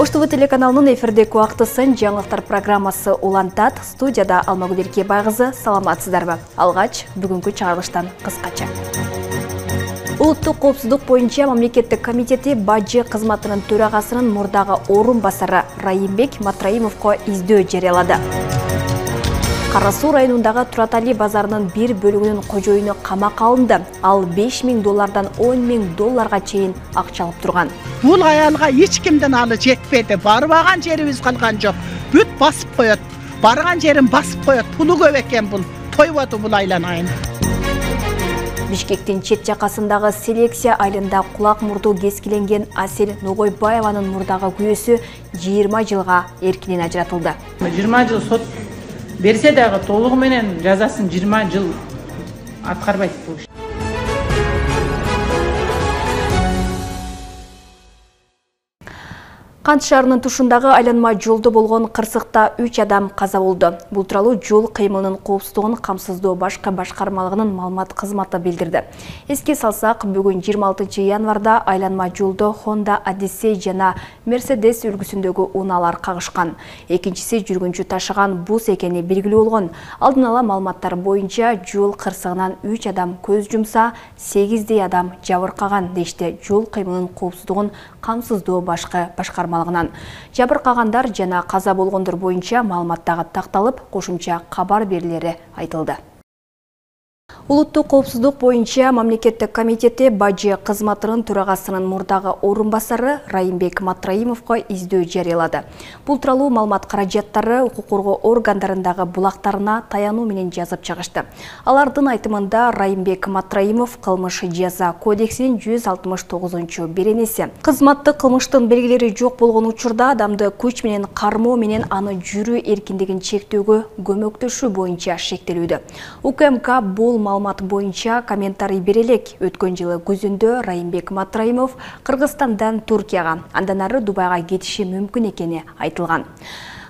Ош ТВ телеканалының эфирдегі уақытысын жаңалықтар программасы улантат. Студияда Алмагүл Еркебайқызы, саламатсыздарбы? Алғач, бүгінгі чыгарылыштан қысқача. Улуттук коопсуздук боюнча мамлекеттик комитети бажы кызматынын төрагасынын мурдагы орун-басары Райымбек Матраимовго издөө жарыялады. Кара-Суу районундагы Туратали базарынын бир бөлүгүнүн кожоюну камакка алынды. Ал $5.000 $10 000 чейин акча алып турган. Бул аялга эч кимден алы жетпеди. Барбаган жерибиз калган жок. Бүт басып коет. Барган жерин басып коет. Пулу көп экен бул. Тойбоду бул айланайын. Бишкектин чет жакасындагы селекция айылында кулак мурду кескиленген Асел Ногойбаеванын мурдагы күйөөсү 20 жылга эркинен ажыратылды. 20 жыл сот берсе дагы толугу менен жазасын 20 жыл аткарбайт бул. Кант шаарынын тушундагы айланма жолдо болгон кырсыкта 3 адам каза болду. Бул тууралуу жол кыймылынын коопсуздугун камсыздоо башкы башкармалыгынын маалымат кызматы билдирди. Эске салсак, бүгүн 26 январда айланма жолдо Honda Odyssey жана Mercedes үлгүсүндөгү унаалар кагышкан. Экинчиси жүргүнчү ташыган бус экени белгилүү болгон. Алдын ала маалыматтар боюнча жол кырсыгынан 3 адам көз жумса, 8 адам жабыркаган дешти жол кыймылынын коопсуздугун камсыздоо башкы башкармалыгы. Жабыркагандар жана каза болгондор боюнча маалыматтагы такталып, кошумча кабар берилери айтылды. Улуттук коопсуздук боюнча мамлекеттик комитети бажы кызматынын төрагасынын мурдагы орун-басары Райымбек Матраимовго издөө жарыялады. Бул тууралуу маалымат каражаттары укук коргоо органдарындагы булактарына таянуу менен жазып чыгышты. Алардын айтымында Райымбек Матраимов кылмыш жаза кодексинин 169-беренеси. Кызматтык кылмыштын белгилери жок болгон учурда адамды күч менен кармоо менен аны жүрүү эркиндигин чектөөгө көмөктөшүү боюнча шектелүүдө. УКМК бул маалымат боюнча комментарий берелек. Өткөн жылы күзүндө Райымбек Матраимов Кыргызстандан Туркияга, андан ары Дубайга кетиши мүмкүн экени айтылган.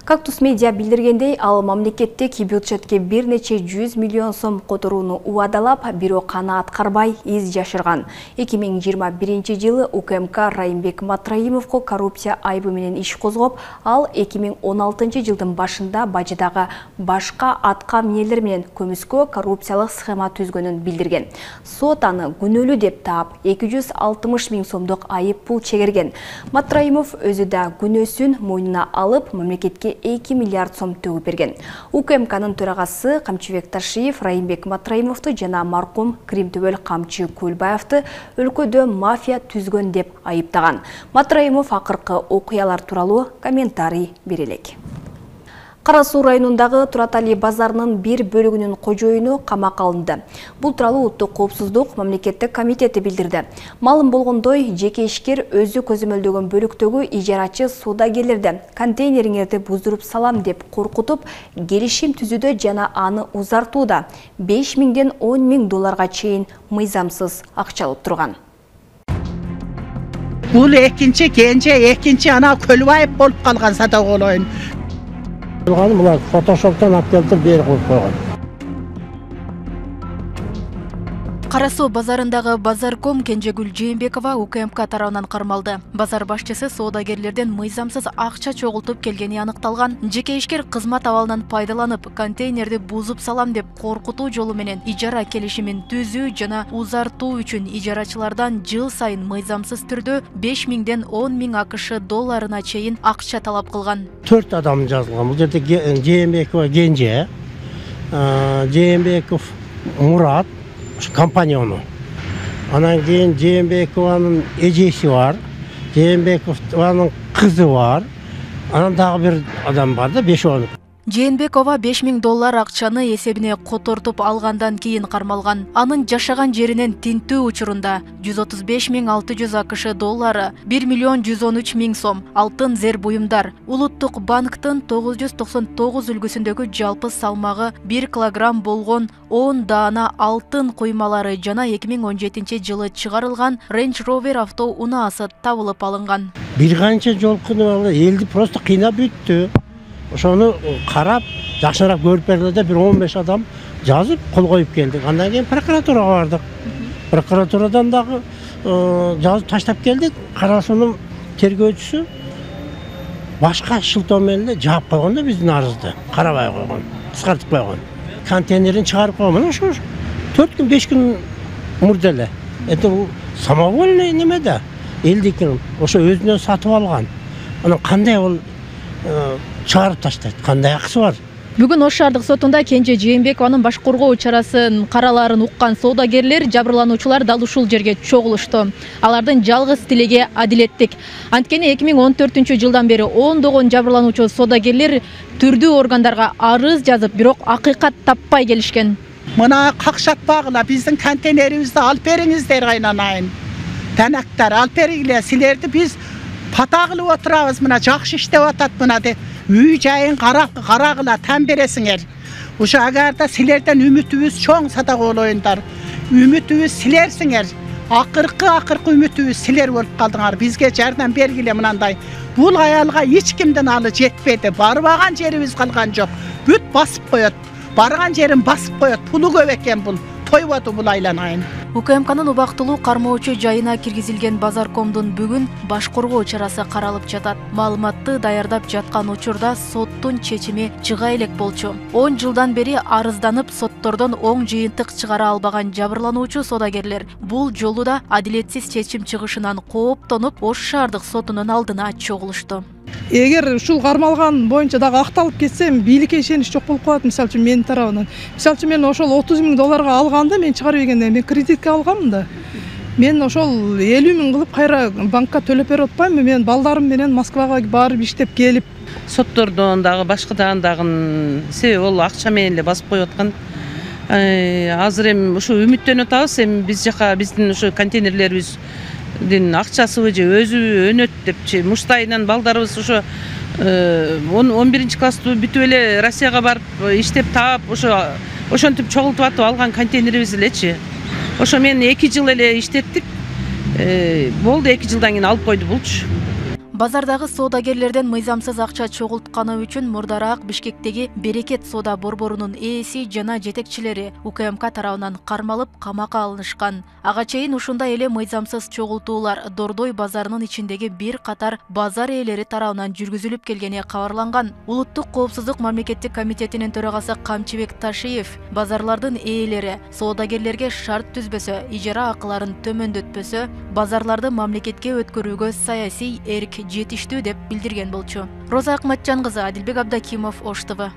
Кактус медиа билдиргендей, ал мамлекеттик бюджетке бир нече 100 миллион сом которууну убадалап, бирок аны аткарбай из жашырган. 2021 жылы УКМК Райымбек Матраимовго коррупция айыбы менен иш козгоп, ал 2016 жылдын башында бажыдагы башка атка минелер менен көмүскө коррупциялык схема түзгөнүн билдирген. Сот аны күнөөлүү деп таап, 260 миң сомдук айып пул чегерген. Матраимов өзү да күнөөсүн мойнуна алып, мамлекетке 2 миллиард сом төгүп берген. УКМКнын төрагасы Камчыбек Ташиев Райымбек Матраимовду жана маркум Кримтөбөл Камчы Көлбаевди өлкөдө мафия түзгөн деп айыптаган. Матраимов акыркы окуялар тууралуу комментарий берелек. Кара-Суу районундагы Туратали базарынын бир бөлүгүнүн кожоюну камакка алынды. Бул тууралуу Улуттук коопсуздук мамлекеттик комитети билдирди. Маалым болгондой, жеке ишкер өзү көзөмөлдөгөн бөлүктөгү ижарачы соодагерлерди контейнериңерди буздуруп салам деп коркутуп, келишим түзүүдө жана аны узартууда $5.000 $10 000 чейин мыйзамсыз акча алып турган. Бул экинчи ана Көлбаев болуп калган садак олоюн. Мына фотошоптон алып келтирип берип коюп койгон. Кара-Суу базарындагы базарком Кенжегүл Жээнбекова УКМК тарабынан кармалды. Базар башчысы соодагерлерден мыйзамсыз акча чогултуп келгени аныкталган. Жеке ишкер кызмат абалынан пайдаланып, контейнерди бузуп салам деп коркутуу жолу менен ижара келишимин түзүү жана узартуу үчүн ижарачылардан жыл сайын мыйзамсыз түрдө $5.000 $10 000 AКШ чейин акча талап кылган. 4 адам жазылган. Бул жерде Жээнбекова Кенже, Жээнбеков Мурат, компаньону. Анан кийин Жээнбекованын эжеси бар, Жээнбекованын кызы бар. Анан дагы бир адам бар да, 5. Жээнбекова $5.000 акчаны эсебине котортуп алгандан кийин кармалган. Анын жашаган жеринен тинтүү учурунда $135.600 AКШ, $1.113.000 сом, алтын зер буюмдар, Улуттук банктын 999 үлгүсүндөгү жалпы салмагы 1 килограмм болгон 10 даана алтын куймалары жана 2017 жылы чыгарылган Range Rover авто унаасы табылып алынган. Бир канча жолкуну элди просто кыйнап бүттү. Ошону карап, жакшыраак көрүп бергенде бир 15 адам жазып кол коюп келдик. Андан кийин прокуратурага бардык. Прокуратурадан дагы жазып таштап келдик. Кара-Суунун тергөөчүсү башка шылтоо менен эле жаап койгон да биздин арызды, карабай койгон, кыскартып койгон. Контейнерин чыгарып койгон, ошо 4 күн 5 күн мурда эле. Это бул самовольный неме да. Элдикин ошо өзүнөн сатып алган. Анан кандай бул чыгарып таштайт, кандай акысы бар? Бүгүн Ош шаардык сотунда Кенже Жээнбекованын баш коргоо чарасын каралаарын уккан соодагерлер жабырлануучулар дал ушул жерге чогулушту. Алардын жалгыз тилеги адилеттик. Анткени 2014-жылдан бери ондогон жабырлануучу соодагерлер түрдүү органдарга арыз жазып, бирок акыйкат таппай келишкен. Мына какшатпагыла биздин контейнерибизди алып бериңиздер кайнанайын. Танактар алып бергиле, силерди биз пата кылып отурабыз, мына жакшы иштеп атат мына деп. Үй жайын карагыла тан бересиңер. Ошо агарда силерден үмүтүбүз чоң сата болоюндар. Үмүтүбүз силерсиңер. Акыркы үмүтүбүз силер болуп калдыңар. Бизге жардам бергиле мынандай. Бул аялга эч кимден алы жетпеди. Барбаган жерибиз калган жок. Бүт басып коет. Барган жерин басып коет. Пулу көп экен бул. Тойбоду бул айланайын. УКМКнын убактылуу кармоочу жайына киргизилген Базаркомдун бүгүн баш коргоо чарасы каралып жатат. Маалыматты даярдап жаткан учурда соттун чечими чыга элек болчу. 10 жылдан бери арызданып, соттордон оң жыйынтык чыгара албаган жабырлануучу соодагерлер бул жолу да адилетсиз чечим чыгышынан кооптонуп, Ош шаардык сотунун алдына чогулушту. Эгер ушул кармалган боюнча дагы акталып кетсе, бийликке ишенич жок болуп калат. Мисалы үчүн менин тарабынан. Мисалы үчүн мен ошол 30 000 долларга алганда, мен чыгарып бергенде мен кредитке алганмын да. Мен ошол 50 000 кылып кайра банкка төлөп берип атпаймынбы? Мен балдарым менен Москвага барып иштеп келип, Соттордон дагы башкадан дагы себеби ол акча менен эле басып коюп аткан. Азыр эми ушу үмүттөнүп атабыз, эми биз жака биздин ушу контейнерлерибиз акчасыбы же өзү өнөт депчи муштайынан балдарыбыз ошо 11-класстуу бүтүп эле Россияга барып иштеп таап ошентип чогултуп атып алган контейнерибиз элечи. Ошо мен 2 жыл эле иштеттик. Болду 2 жылдан кийин алып койду булчу. Базардагы соодагерлерден мыйзамсыз акча чогултканы үчүн мурдараак Бишкектеги Берекет соода борборунун ээси жана жетекчилери УКМК тарабынан кармалып, камакка алынышкан. Ага чейин ушундай эле мыйзамсыз чогултуулар Дордой базарынын ичиндеги бир катар базар ээлери тарабынан жүргүзүлүп келгени кабарланган. Улуттук коопсуздук мамлекеттик комитетинин төрагасы Камчыбек Ташиев базарлардын ээлери соодагерлерге шарт түзбөсө, ижара акыларын төмөндөтпөсө, базарларды мамлекетке өткөрүүгө саясий эрк жетиштүү деп билдирген болчу. Роза Акматжан кызы, Адилбек Абдакимов, Ош ТВ.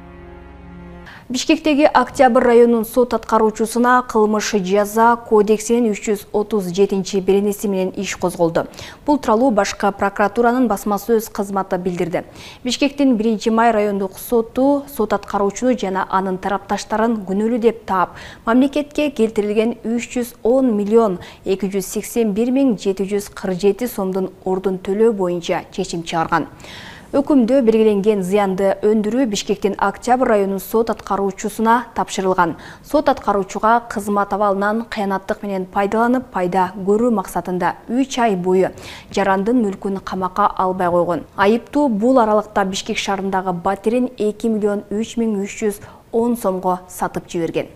Бишкектеги Октябрь районунун сот аткаруучусуна кылмыш жаза кодексинин 337-беренеси менен иш козголду. Бул тууралуу башкы прокуратуранын басма сөз кызматы билдирди. Бишкектин 1-май райондук соту сот аткаруучуну жана анын тарапташтарын күнөөлүү деп таап, мамлекетке келтирилген 310.281.747 сомдун ордун төлөө боюнча чечим чыгарган. Өкүмдө белгиленген зыянды өндүрүү Бишкектин Октябрь районунун сот аткаруучусуна тапшырылган. Сот аткаруучуга кызмат абалынан кыянаттык менен пайдаланып, пайда көрүү максатында 3 ай бою жарандын мүлкүн камакка албай койгон. Айыптуу бул аралыкта Бишкек шаарындагы батирин 2.310 сомго сатып жиберген.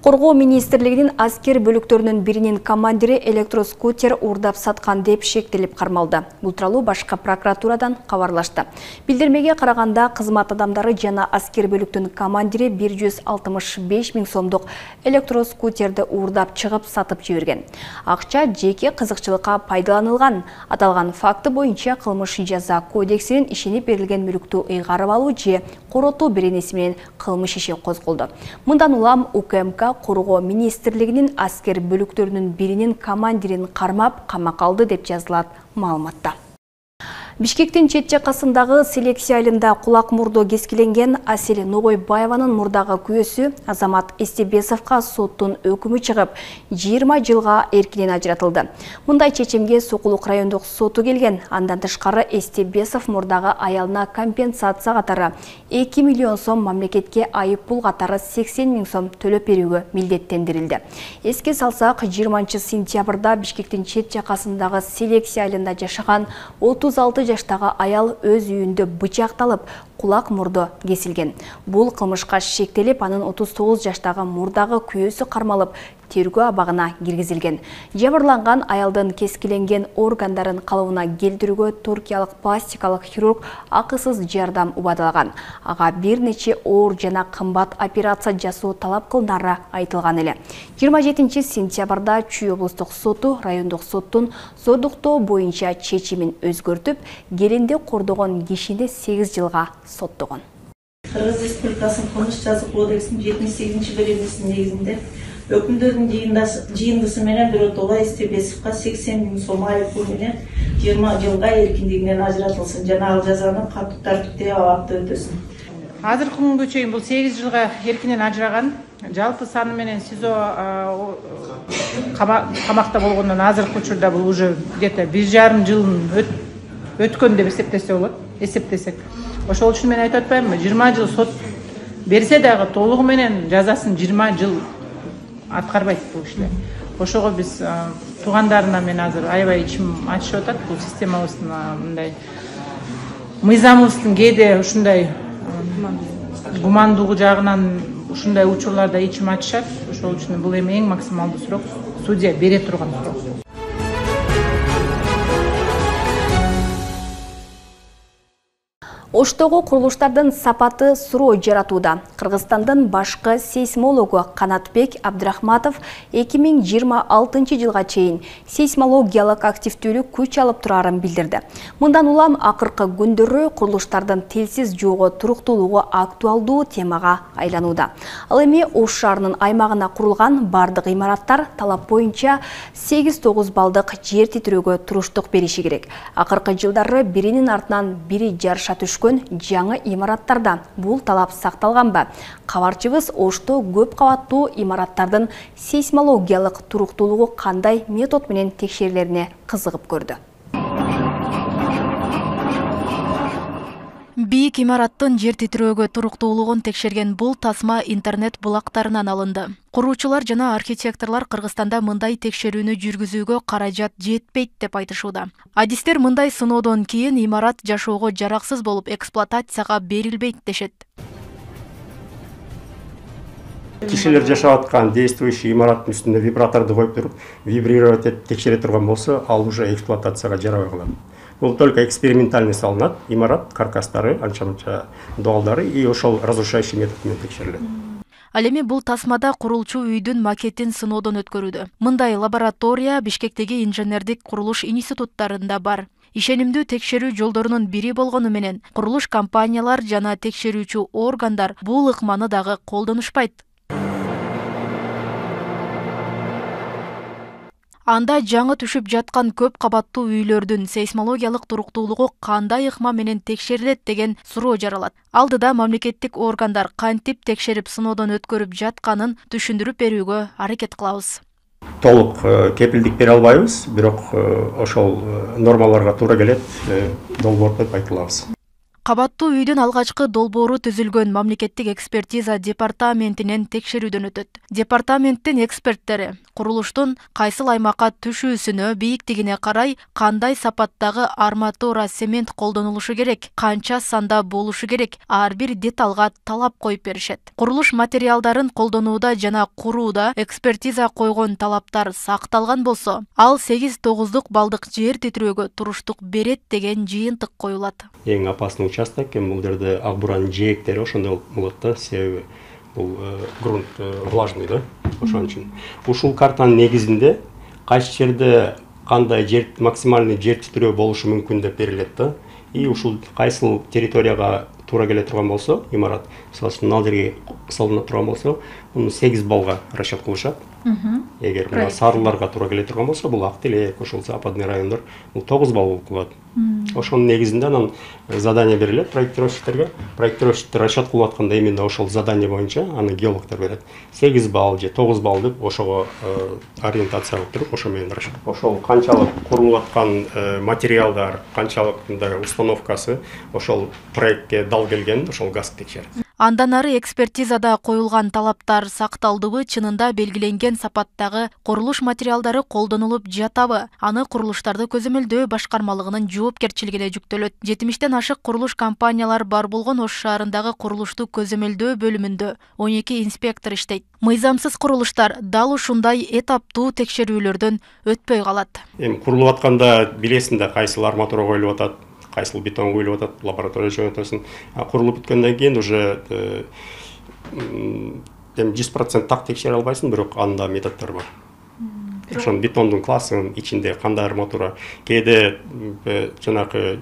Коргоо министрлигинин аскер бөлүктөрүнүн биринин командири электроскутер уурдап саткан деп шектелип кармалды. Бул тууралуу башкы прокуратурадан кабарлашты. Билдирмеге караганда кызмат адамдары жана аскер бөлүктүнүн командири 165 000 сомдук электроскутерди уурдап чыгып сатып жиберген. Акча жеке кызыкчылыкка пайдаланылган. Аталган факты боюнча кылмыш жаза кодексинин ишенип берилген мүлктү ыйгарып алуу же коротуу беренеси менен кылмыш иши козголду. Мындан улам УКМК Коргоо министрлигинин аскер бөлүктөрүнүн биринин командирин кармап камакка алды деп жазылат маалыматта. Бишкектин чет жакасындагы селекция айылында кулак мурду кескиленген Асель Ногойбаеванын мурдагы күйөөсү Азамат Эстебесовго соттун өкүмү чыгып, 20 жылга эркинен ажыратылды. Мындай чечимге Сокулук райондук соту келген. Андан тышкары Эстебесов мурдагы аялына компенсация катары 2 миллион сом, мамлекетке айып пул катары 80 000 сом төлөп берүүгө милдеттендирилди. Эске салсак, 20 сентябрда Бишкектин чет жакасындагы селекция айылында жашаган 36 жаштагы аял өз үйүндө бычакталып, кулак мурду кесилген. Бул кылмышка шектелип, анын 39 жаштагы мурдагы күйөөсү кармалып, тергөө абагына киргизилген. Жабырланган аялдын кескиленген органдарын калыбына келтирүүгө туркиялык пластикалык хирург акысыз жардам убадалаган. Ага бир нече оор жана кымбат операция жасоо талап кылынары айтылган эле. 27 сентябрда Чүй облустук соту райондук соттун зордуктоо боюнча чечимин өзгөртүп, келинди кордогон кишини 8 жылга соттогон. Кыргыз Республикасынын кылмыш жазуу кодексинин 78-беренесинин негизинде өкүмдөрдүн жыйындысы менен Биротолла Истебесовго 80 000 сом айыппул менен 20 жылга эркиндигинен ажыратылсын жана ал жазаны катуу тартипте абакта өтөсүн. Азыркы күнгө чейин бул 8 жылга эркинен ажыраган. Жалпы саны менен СИЗО камакта болгондон азыркы учурда бул уже где-то 1,5 жылын өткөн деп эсептесе болот. Эсептесек. Ошол үчүн мен айтып атпаймынбы, 20 жыл сот берсе дагы толугу менен жазасын 20 жыл аткарбайт бул иштер. Ошого биз туугандарына мен азыр аябай ичим ачышып атат. Бул системабыздын мындай мыйзамыбыздын кээде ушундай гумандуулугу жагынан ушундай учурларда ичим ачышат. Ошол үчүн бул эми эң максималдуу сурок судья бере турган сурок. Оштогу курулуштардын сапаты суроо жаратууда. Кыргызстандын башкы сейсмологу Канатбек Абдрахматов 2026 жылга чейин сейсмологиялык активдүүлүк күч алып турарын билдирди. Мындан улам акыркы күндөрү курулуштардын телсиз жоого туруктуулугу актуалдуу темага айланууда. Ал эми Ош шаарынын аймагына курулган бардык имараттар талап боюнча 8-9 балдык жер титирөөгө туруштук бериши керек. Акыркы жылдары биринин артынан бири жарыша жаңы имараттарда бул талап сакталганбы? Кабарчыбыз Ошто көп кабаттуу имараттардын сейсмологиялык туруктуулугу кандай метод менен текшерилерине кызыгып көрдү. Бийик имараттын жер титирөөгө туруктуулугун текшерген бул тасма интернет булактарынан алынды. Куруучулар жана архитекторлор Кыргызстанда мындай текшерүүнү жүргүзүүгө каражат жетпейт деп айтышууда. Адистер мындай сыноодон кийин имарат жашоого жараксыз болуп эксплуатацияга берилбейт дешет. Кишилер жашап аткан действующий имараттын үстүнө вибраторду коюп туруп, вибрировать этип текшере турган болсо, ал уже эксплуатацияга жарабай калат. Бул только экспериментальный салынат, имарат, каркастары, анча-мынча дуалдары и ошол разрушающий метод менен текшерилет. Ал эми бул тасмада курулчу үйдүн макетин сыноодон өткөрүүдө. Мындай лаборатория Бишкектеги инженердик курулуш институттарында бар. Ишенимдүү текшерүү жолдорунун бири болгону менен курулуш компаниялар жана текшерүүчү органдар бул ыкманы дагы колдонушпайт. Анда жаңы түшүп жаткан көп кабаттуу үйлөрдүн сейсмологиялык туруктуулугу кандай ыкма менен текшерилет деген суроо жаралат. Алдыда мамлекеттик органдар кантип текшерип сыноодон өткөрүп жатканын түшүндүрүп берүүгө аракет кылабыз. Толук кепилдик бере албайбыз, бирок ошол нормаларга туура келет, долбоор деп айта алабыз. Кабаттуу үйдүн алгачкы долбоору түзүлгөн мамлекеттик экспертиза департаментинен текшерүүдөн өтөт. Департаменттин эксперттери курулуштун кайсыл аймакка түшүүсүнө, бийиктигине карай кандай сапаттагы арматура, цемент колдонулушу керек, канча санда болушу керек, ар бир деталга талап коюп беришет. Курулуш материалдарын колдонууда жана курууда экспертиза койгон талаптар сакталган болсо, ал 8-9 балдык жер титирөөгө туруштук берет деген жыйынтык коюлат. Эң опасный участок бул жерде ак буранын жээктери ошондой болот да, себеби бул грунт влажный да, ошон үчүн. Ушул картанын негизинде кайсы жерде кандай жер максимальный жер титирөө болушу мүмкүн деп берилет да. И ушул кайсыл территорияга туура келе турган болсо, имарат, мисалы ал жерге салына турган болсо, муну 8 балга расчет кылышат. Эгер мына сарыларга туура келе турган болсо, бул Актелек, ошол западный райондор, бул 9 бал болуп калат. Ошонун негизинде анан задание берилет проектировщиктерге. Проектировщиктер расчет кылып атканда именно ошол задание боюнча аны геологтор берет. 8 балл же 9 балл деп ошого ориентация кылып туруп, ошо менен расчет. Ошол канчалык курулуп аткан материалдар, канчалык установкасы ошол проектке дал келген, ошол газ текшерет. Андан ары экспертизада коюлган талаптар сакталдыбы, чынында белгиленген сапаттагы курулуш материалдары колдонулуп жатабы? Аны курулуштарды көзөмөлдөө башкармалыгынын жоопкерчилигине жүктөлөт. 70тен ашык курулуш компаниялар бар болгон Ош шаарындагы курулушту көзөмөлдөө бөлүмүндө 12 инспектор иштейт. Мыйзамсыз курулуштар дал ушундай этаптуу текшерүүлөрдөн өтпөй калат. Курулуп атканда билесиң да кайсыл арматура коюлуп атат, кайсыл бетон коюлуп атат, лаборатория жөнөтөсүң. Курулуп бүткөндөн кийин уже 100% так текшере албайсың, бирок анда методдор бар. Ошон бетондун классын ичинде кандай арматура, кээде жанагы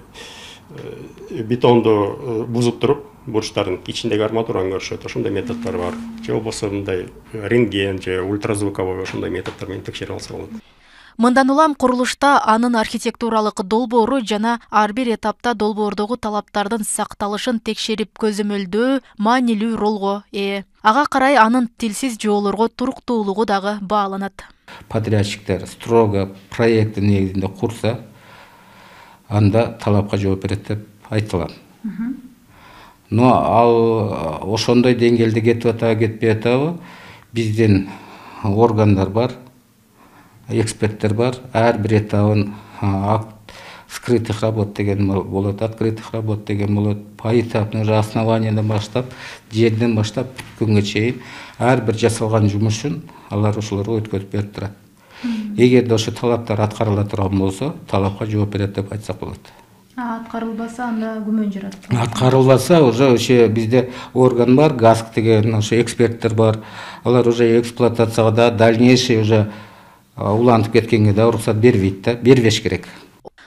бетонду бузуп туруп, бурчтардын ичиндеги арматураны көрүшөт. Ошондой методдор бар. Же болбосо мындай рентген же ультразвуковой ошондой методдор менен текшере алса болот. Мындан улам курулушта анын архитектуралык долбоору жана ар бир этапта долбоордогу талаптардын сакталышын текшерип көзөмөлдөө маанилүү ролго ээ. Ага карай анын тилсиз жоолорго туруктуулугу дагы бааланат. Подрядчиктер строго проекттин негизинде курса, анда талапка жооп берет деп айтылат. Но ал ошондой деңгээлде кетип атабы, кетпей атабы, биздин органдар бар, эксперттер бар, ар бир этабын скрытых работ деген болот, открытых работ деген болот. Поэтапно уже основаниядан баштап, жерден баштап күнгө чейин ар бир жасалган жумушун алар ошолорго өткөрүп берип турат. Эгерде ошо талаптар аткарыла турган болсо, талапка жооп берет деп айтсак болот. Аткарылбаса, анда күмөн жарат. Аткарылбаса, уже бизде орган бар, ГАСК деген ошо эксперттер бар. Алар уже эксплуатацияга да дальнейший уже улантып кеткенге да уруксат бербейт да, бербеш керек.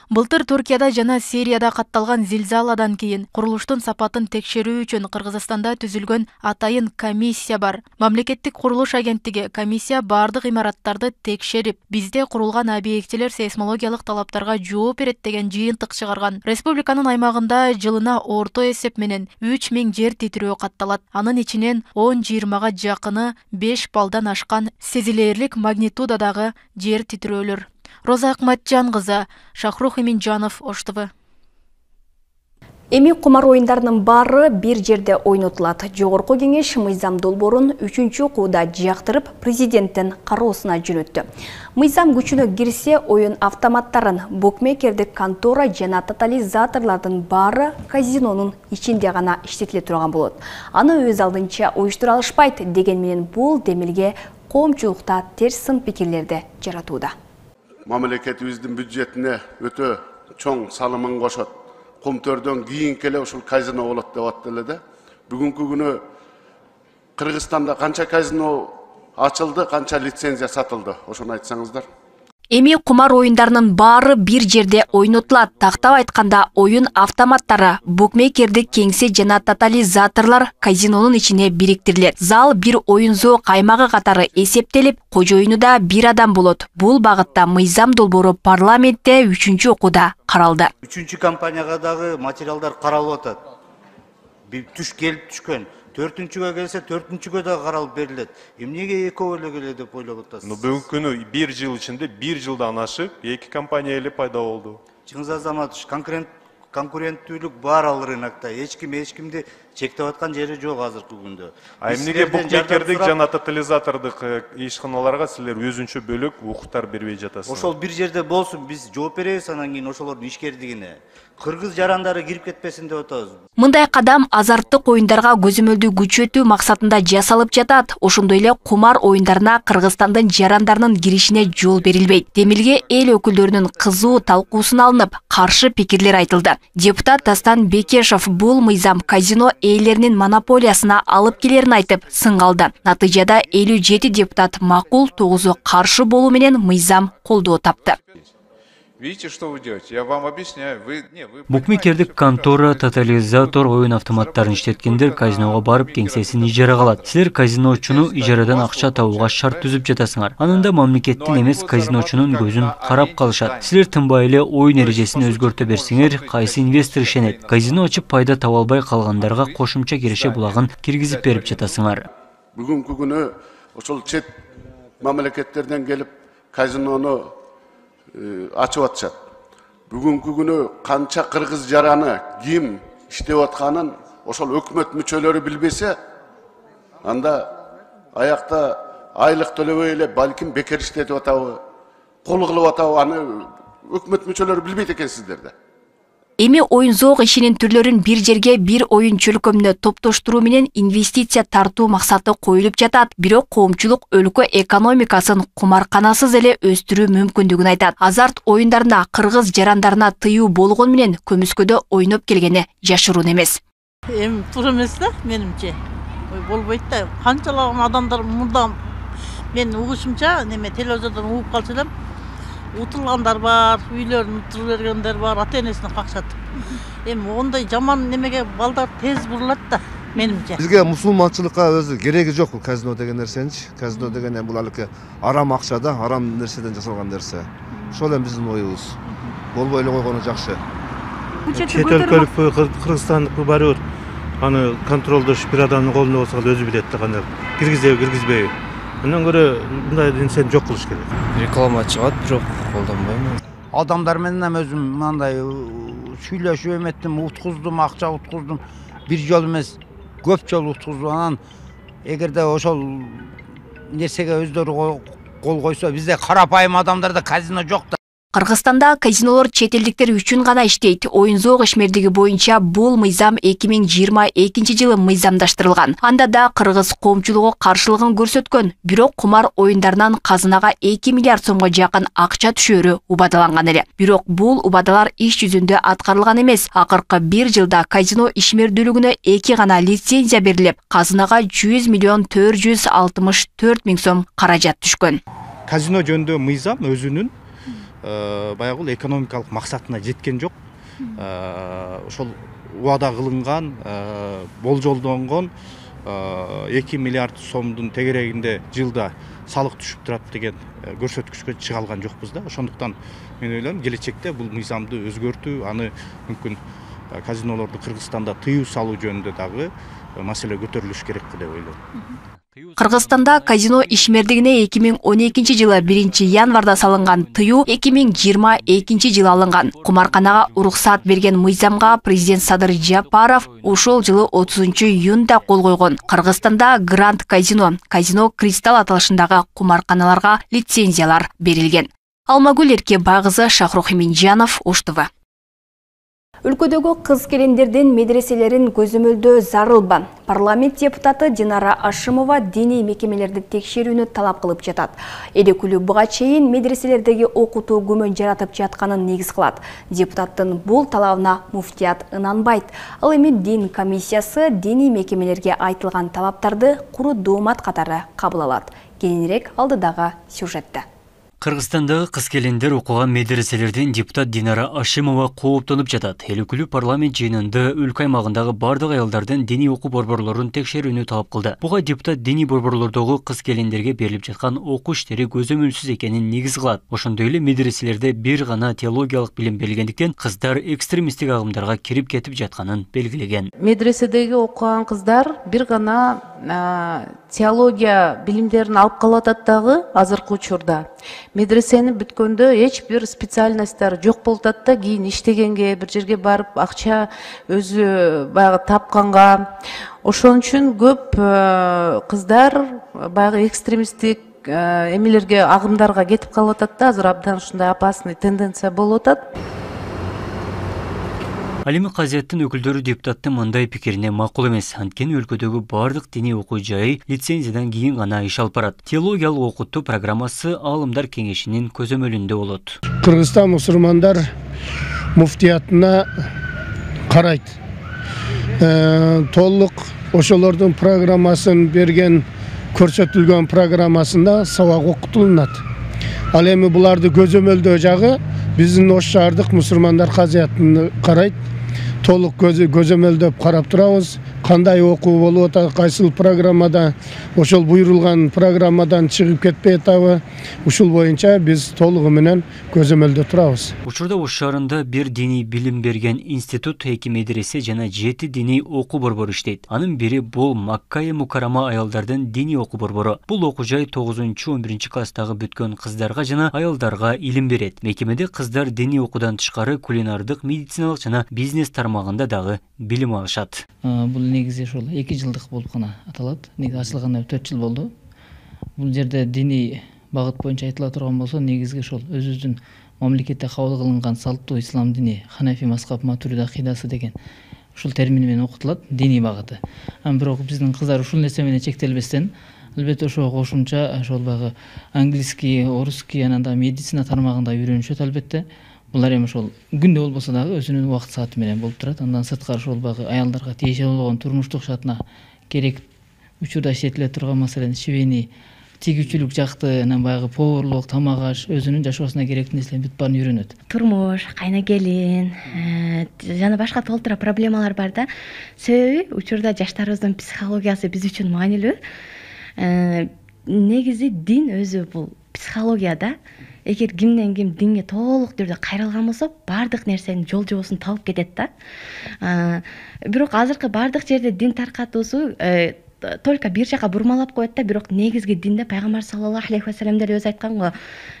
Былтыр Туркияда жана Сирияда катталган зилзаладан кийин курулуштун сапатын текшерүү үчүн Кыргызстанда түзүлгөн атайын комиссия бар. Мамлекеттик курулуш агенттиги комиссия бардык имараттарды текшерип, бизде курулган объектилер сейсмологиялык талаптарга жооп берет деген жыйынтык чыгарган. Республиканын аймагында жылына орто эсеп менен 3000 жер титирөө катталат. Анын ичинен 10-20га жакыны 5 балдан ашкан сезилерлик магнитудадагы жер титирөөлөр. Роза Акматжан кызы, Шахрух Иминжанов, Ош ТВ. Эми кумар оюндарынын баары бир жерде ойнотулат. Жогорку кеңеш мыйзам долбоорун 3-окууда жактырып, президенттин кароосуна жөнөттү. Мыйзам күчүнө кирсе, оюн автоматтарын, букмекердик контора жана тотализаторлордун баары казинонун ичинде гана иштетиле турган болот. Аны өз алдынча уюштура алышпайт деген менен бул демилге коомчулукта терс сын пикирлерди жаратууда. Мамлекетибиздин бюджетине өтө чоң салымын кошот. Комтөрдөн кийин келе ушул казино болот деп аттылы да. Бүгүнкү күнү Кыргызстанда канча казино ачылды, канча лицензия сатылды? Ошону айтсаңыздар. Эми кумар оюндарынын баары бир жерде ойнотулат. Тактап айтканда, оюн автоматтары, букмекердик кеңсе жана тотализаторлор казинонун ичине бириктирилет. Зал бир оюн-зоо каймагы катары эсептелип, кожоюнуда бир адам болот. Бул багытта мыйзам долбоору парламентте 3-окууда каралды. 3-компанияга дагы материалдар каралып атат. Түш келип түшкөн. 4-кө келсе 4-кө да каралып берилет. Эмнеге экөө эле келе деп ойлоп атасыз? Бүгүнкү күнү 1 жыл ичинде 1 жылдан ашык 2 компания эле пайда болду. Чыңгыз Азаматович, конкуренттүүлүк бар ал рынокто. Эч кимди чектеп аткан жери жок азыркы күндө. Эмнеге букмекердик жана тотализатордук ишканаларга силер өзүнчө бөлөк укуктар бербей жатасыздар? Ошол бир жерде болсун, биз жооп беребиз анан кийин ошолордун ишкердигине. Кыргыз жарандары кирип кетпесин деп атабыз. Мындай кадам азарттык оюндарга көзөмөлдүү күчөтүү максатында жасалып жатат. Ошондой эле кумар оюндарына Кыргызстандын жарандарынын киришине жол берилбейт. Демилге эл өкүлдөрүнүн кызуу талкуусуна алынып, каршы пикирлер айтылды. Депутат Дастан Бекешев бул мыйзам казино ээлеринин монополиясына алып келерин айтып, сыңгалды. Натыйжада 57 депутат макул, 9-у каршы болуу менен мыйзам колдоо тапты. Видите, что вы делаете? Я вам объясняю. Букмекердик контора, тотализатор, оюн автоматтарын иштеткендер казиного барып кеңсесин ижарага алат. Силер казиночуну ижарадан акча табууга шарт түзүп жатасыңар. Анында мамлекеттин эмес казиночунун көзүн карап калышат. Силер тынбай эле оюн эрежесин өзгөртө берсеңер, кайсы инвестор ишенет? Казино ачып пайда таба албай калгандарга кошумча киреше булагын киргизип берип жатасыңар. Бүгүнкү күнү ошол чет мамлекеттерден келип казинону ачып атышат. Бүгүнкү күнү канча кыргыз жараны ким иштеп атканын ошол өкмөт мүчөлөрү билбесе, анда аякта айлык төлөбөй эле балким бекер иштетип атабы, кол кылып атабы, аны өкмөт мүчөлөрү билбейт экенсиздер да. Эми оюн-зоок ишинин түрлөрүн бир жерге бир оюн чөлкөмүнө топтоштуруу менен инвестиция тартуу максаты коюлуп жатат. Бирок коомчулук өлкө экономикасын кумарканасыз эле өстүрүү мүмкүндүгүн айтат. Азарт оюндарына кыргыз жарандарына тыюу болгон менен көмүскөдө ойноп келгени жашыруун эмес. Эми туура эмес да менимче. Болбойт да. Канчалаган адамдар мурда мен угушумча неме телевизордон угуп калчу элем. Утулгандар бар, үйлөрүн утуруп бергендер бар, ата-энесине какшатып. Эми ондай жаман немеге балдар тез бурулат да менимче. Бизге мусулманчылыкка өзү кереги жок бул казино деген нерсеничи. Казино деген бул алык арам акчада, арам нерседен жасалган нерсе. Ошол эле биздин оюбуз. Болбой эле койгону жакшы. Чет өлкөлүк кыргызстандыкпы барыбыр аны контролдош бир адамдын колунда болсо өзү билет да кандай киргизеби, киргизбейби. Мындан көрө мындай нерсени жок кылыш керек. Реклама чыгат, бирок колдонбойм. Адамдар менен өзүм мындай сүйлөшүп эметтим, уткуздум, акча уткуздум. Бир жол эмес, көп жол уткуздум. Анан эгерде ошол нерсеге өздөрү кол койсо, бизде карапайым адамдарда казино жок да. Кыргызстанда казинолор чет элдиктер үчүн гана иштейт. Оюн-зоок ишмердиги боюнча бул мыйзам 2022 жылы мыйзамдаштырылган. Анда да кыргыз коомчулугу каршылыгын көрсөткөн. Бирок кумар оюндарынан казынага 2 миллиард сомго жакын акча түшөрү убадаланган эле. Бирок бул убадалар иш жүзүндө аткарылган эмес. Акыркы 1 жылда казино ишмердүүлүгүнө 2 гана лицензия берилип, казынага 100 миллион 464 миң сом каражат түшкөн. Казино жөнүндө мыйзам өзүнүн баягыл экономикалык максатына жеткен жок. Ошол убада кылынган, болжолдонгон 2 миллиард сомдун тегерегинде жылда салык түшүп турат деген көрсөткүчкө чыга алган жокпуз да. Ошондуктан мен ойлойм, келечекте бул мыйзамды өзгөртүү, аны мүмкүн казинолорду Кыргызстанда тыюу салуу жөнүндө дагы маселе көтөрүлүш керек деп ойлойм. Кыргызстанда казино ишмердигине 2012 жылы 1 январда салынган тыюу 2022 жылы алынган. Кумарканага уруксат берген мыйзамга президент Садыр Жапаров ушул жылы 30 июнда кол койгон. Кыргызстанда Гранд казино, казино Кристалл аталышындагы кумарканаларга лицензиялар берилген. Алмагүл Эркебайкызы, Шахрух Минжанов, Ош ТВ. Өлкөдөгү кыз келиндердин медреселерин көзөмөлдөө зарылбы. Парламент депутаты Динара Ашимова диний мекемелерди текшерүүнү талап кылып жатат. Элекүлүү буга чейин медреселердеги окутуу күмөн жаратып жатканын негиз кылат. Депутаттын бул талабына муфтият ынанбайт. Ал эми дин комиссиясы диний мекемелерге айтылган талаптарды куру доомат катары кабыл алат. Кийинирээк алдыдагы сюжетте. Кыргызстандагы кыз келиндер окуган медреселерден депутат Динара Ашимова кооптонуп жатат. Өлкөлүк парламент жыйынында өлкө аймагындагы бардык аялдардын диний окуу борборлорун текшерүүнү талап кылды. Буга депутат диний борборлордогу кыз келиндерге берилип жаткан окуу иштери көзөмөлсүз экенин негиз кылат. Ошондой эле медреселерде бир гана теологиялык билим берилгендиктен кыздар экстремисттик агымдарга кирип кетип жатканын белгилеген. Медреседеги окуган кыздар бир гана теология билимдерин алып калып атат дагы азыркы учурда. Медресени бүткөндө эч бир специальностьтар жок болуп атат да, кийин иштегенге, бир жерге барып акча өзү баягы тапканга. Ошон үчүн көп кыздар баягы экстремисттик эмелерге, агымдарга кетип калып атат да, азыр абдан ушундай опасный тенденция болуп атат. Ал эми казияттын өкүлдөрү депутаттын мындай пикирине макул эмес. Анткени өлкөдөгү бардык диний окуу жайы лицензиядан кийин гана иш алып барат. Теологиялык окутуу программасы Аалымдар кеңешинин көзөмөлүндө болот. Кыргызстан мусулмандар муфтиятына карайт. Толук ошолордун программасын берген, көрсөтүлгөн программасында сабак окутулат. Ал эми буларды көзөмөлдөө жагы биздин Ош шаардык мусулмандар казиятына карайт. Толук көзөмөлдөп карап турабыз. Кандай окуу болуп атат, кайсыл программада, ошол буйрулган программадан чыгып кетпей атабы, ушул боюнча биз толугу менен көзөмөлдө турабыз. Учурда Ош шаарында бир диний билим берген институт, 2 медресе жана 7 диний окуу борбору иштейт. Анын бири бул Маккайы Мукарама аялдардын диний окуу борбору. Бул окуу жай 9-11 класстагы бүткөн кыздарга жана аялдарга илим берет. Мекемеде кыздар диний окуудан тышкары кулинардык, медициналык жана бизнес бизнес тармагында дагы билим алышат. Бул негизи ошол 2 жылдык болуп гана аталат. Негизи ачылганына 4 жыл болду. Бул жерде диний багыт боюнча айтыла турган болсо, негизги ошол өзүбүздүн мамлекетте кабыл кылынган салттуу ислам дини, Ханафи мазхаб Матуриди акидасы деген ушул термин менен окутулат, диний багыты. Бирок биздин кыздар ушул нерсе менен чектелбестен, албетте ошого кошумча ошол багы английский, орусский, анан да медицина тармагында үйрөнүшөт албетте. Булар эми ошол күндө болбосо дагы өзүнүн убакыт сааты менен болуп турат. Андан сырткары ошол багы аялдарга тиешелүү болгон турмуштук шартына керек учурда иштетиле турган, маселен, шивени, тигүүчүлүк жакты, анан баягы поварлык, тамак аш, өзүнүн жашоосуна керектүү нерселердин бүт баарын үйрөнөт. Турмуш, кайна келин, жана башка толтура проблемалар бар да. Себеби учурда жаштарыбыздын психологиясы биз үчүн маанилүү. Негизи дин өзү бул психология да. Эгер кимден ким динге толук түрдө кайрылган болсо, бардык нерсенин жол жобосун тауып кетет да. Бирок азыркы бардык жерде дин таркатуусу только бир жака бурмалап коет да, бирок негизги динде пайгамбар саллаллаху алейхи ва саллям деле өзү айткан го,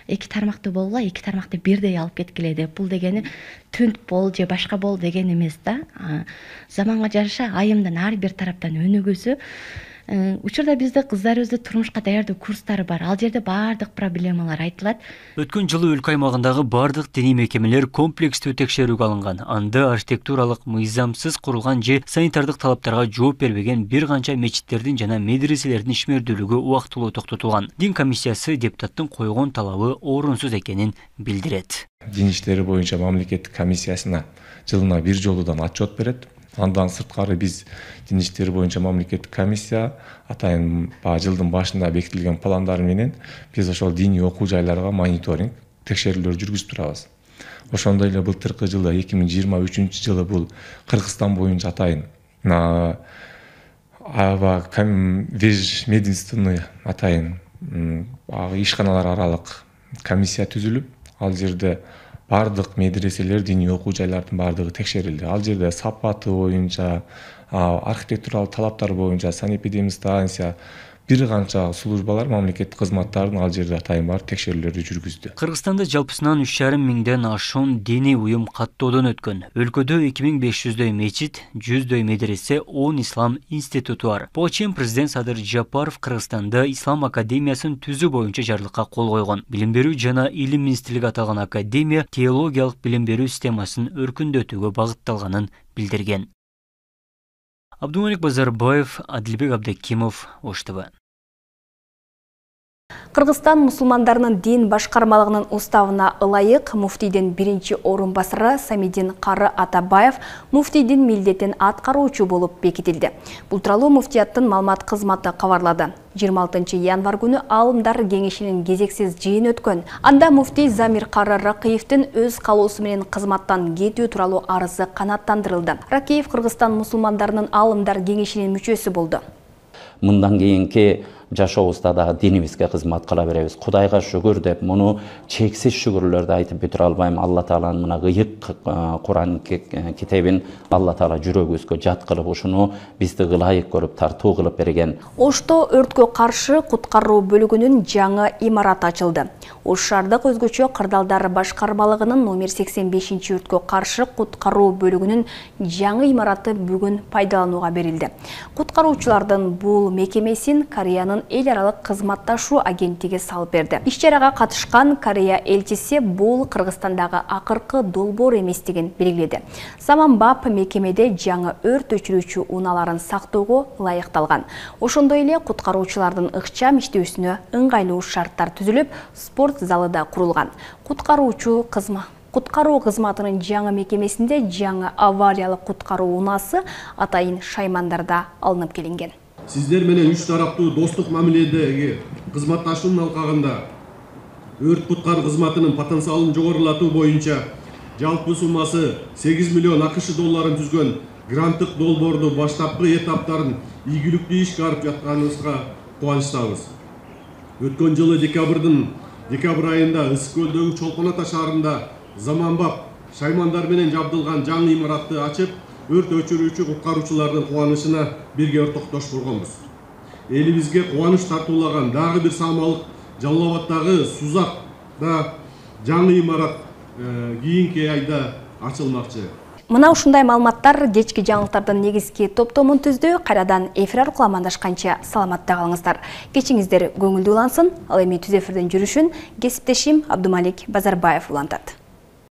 2 тармакты болгула, 2 тармакты бирдей алып кеткиле деп. Бул дегени түнт бол же башка бол деген эмес да. Заманга жараша айымдын ар бир тараптан өнүгүүсү. Учурда бизде кыздарыбызды турмушка даярдоо курстары бар. Ал жерде бардык проблемалар айтылат. Өткөн жылы өлкө аймагындагы бардык диний мекемелер комплекстүү текшерүүгө алынган. Анда архитектуралык мыйзамсыз курулган же санитардык талаптарга жооп бербеген бир канча мечиттердин жана медреселердин ишмердүүлүгү убактылуу токтотулган. Дин комиссиясы депутаттын койгон талабы орунсуз экенин билдирет. Дин иштери боюнча мамлекеттик комиссиясына жылына бир жолудан отчет берет. Андан сырткары биз дин иштери боюнча мамлекеттик комиссия атайын жылдын башында бекитилген пландар менен биз ошол диний окуу жайларга мониторинг, текшерүүлөр жүргүзүп турабыз. Ошондой эле былтыркы жылы 2023 жылы бул Кыргызстан боюнча атайын межмединственный атайын ишканалар аралык комиссия түзүлүп, ал жерде бардык медреселер, диний окуу жайлардын бардыгы текшерилди. Ал жерде сапаты боюнча, архитектуралык талаптар боюнча санэпидемстанция, бир канча службалар, мамлекеттик кызматтардын ал жерде атайын бар текшерүүлөрдү жүргүздү. Кыргызстанда жалпысынан 3,5 миңден ашуун диний уюм каттоодон өткөн. Өлкөдө 2500дөй мечит, 100дөй медресе, 10 ислам институту бар. Буга чейин президент Садыр Жапаров Кыргызстанда ислам академиясын түзүү боюнча жарлыкка кол койгон. Билим берүү жана илим министрлиги аталган академия теологиялык билим берүү системасын өркүндөтүүгө багытталганын билдирген. Абдумалик Базарбаев, Адилбек Абдекимов, Ош ТВ. Кыргызстан мусулмандарынын дин башкармалыгынын уставына ылайык муфтийдин биринчи орун басары Самидин Кары Атабаев муфтийдин милдетин аткаруучу болуп бекитилди. Бул тууралуу муфтияттын маалымат кызматы кабарлады. 26 январь күнү алымдар кеңешинин кезексиз жыйыны өткөн. Анда муфтий Замир Кары Ракиевдин өз калоосу менен кызматтан кетүү тууралуу арызы канааттандырылды. Ракиев Кыргызстан мусулмандарынын алымдар кеңешинин мүчөсү болду. Мындан кийинки жашообузда дагы динибизге кызмат кыла беребиз. Кудайга шүгүр деп, муну чексиз шүгүрлөрдү айтып бүтүрө албайм. Алла Тааланын мына ыйык Куран китебин Алла Таала жүрөгүбүзгө жат кылып, ушуну бизди ылайык көрүп, тартуу кылып берген. Ошто өрткө каршы куткаруу бөлүгүнүн жаңы имараты ачылды. Ош шаардык өзгөчө кырдаалдар башкармалыгынын номер 85 өрткө каршы куткаруу бөлүгүнүн жаңы имараты бүгүн пайдаланууга берилди. Куткаруучулардын бул мекемесин Кореянын эл аралык кызматташуу агенттиги салып берди. Иш-чарага катышкан Корея элчиси бул Кыргызстандагы акыркы долбоор эместигин белгиледи. Саманбап мекемеде жаңы өрт өчүрүүчү унааларын сактоого ылайыкталган. Ошондой эле куткаруучулардын ыкчам иштөөсүнө ыңгайлуу шарттар түзүлүп, спорт залы да курулган. Куткаруу кызматынын жаңы мекемесинде жаңы авариялык куткаруу унасы атайын Шаймандарда алынып келинген. Сиздер менен үч тараптуу достук мамиледеги кызматташуунун алкагында өрт куткаруу кызматынын потенциалын жогорулатуу боюнча жалпы суммасы 8 миллион АКШ долларын түзгөн гранттык долбоорду баштапкы этаптарын ийгиликтүү ишке алып жатканыбызга кубанычтабыз. Өткөн жылы декабрь айында Ысык көлдөгү Чолпон Ата шаарында заманбап шаймандар менен жабдылган жаңы имаратты ачып, өрт өчүрүүчү куткаруучулардын кубанычына бирге ортоктош болгонбуз. Элибизге кубаныч тартуулаган дагы бир саамалык Жалал Абаддагы Сузакта жаңы имарат кийинки айда ачылмакчы. Мына ушундай маалыматтар кечки жаңылыктардын негизги топтомун түздү. Кайрадан эфир аркылуу амандашканча саламатта калыңыздар. Кечиңиздер көңүлдүү улансын. Ал эми түз эфирдин жүрүшүн кесиптешим Абдумалик Базарбаев улантат.